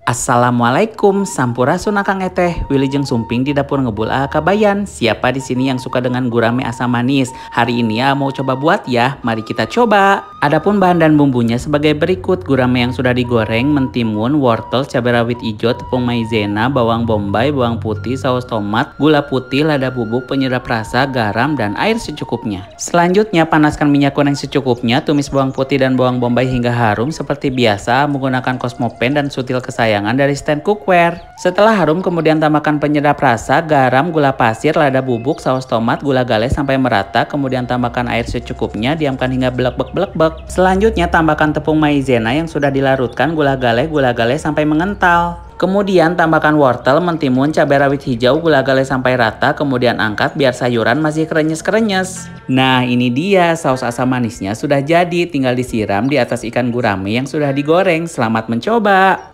Assalamualaikum, sampurasun akang eteh. Wilujeng sumping di dapur ngebul kabayan. Siapa di sini yang suka dengan gurame asam manis? Hari ini mau coba buat ya. Mari kita coba. Adapun bahan dan bumbunya sebagai berikut: gurame yang sudah digoreng, mentimun, wortel, cabai rawit hijau, tepung maizena, bawang bombay, bawang putih, saus tomat, gula putih, lada bubuk, penyedap rasa, garam, dan air secukupnya. Selanjutnya panaskan minyak goreng secukupnya, tumis bawang putih dan bawang bombay hingga harum seperti biasa menggunakan cosmopan dan sutil kesayangan dari stand cookware. Setelah harum kemudian tambahkan penyedap rasa, garam, gula pasir, lada bubuk, saus tomat, gula galeh sampai merata, kemudian tambahkan air secukupnya, diamkan hingga belek-belek. Selanjutnya tambahkan tepung maizena yang sudah dilarutkan, gula galeh sampai mengental. Kemudian tambahkan wortel, mentimun, cabai rawit hijau, gula galeh sampai rata, kemudian angkat biar sayuran masih krenyes-krenyes. Nah, ini dia saus asam manisnya sudah jadi, tinggal disiram di atas ikan gurame yang sudah digoreng. Selamat mencoba.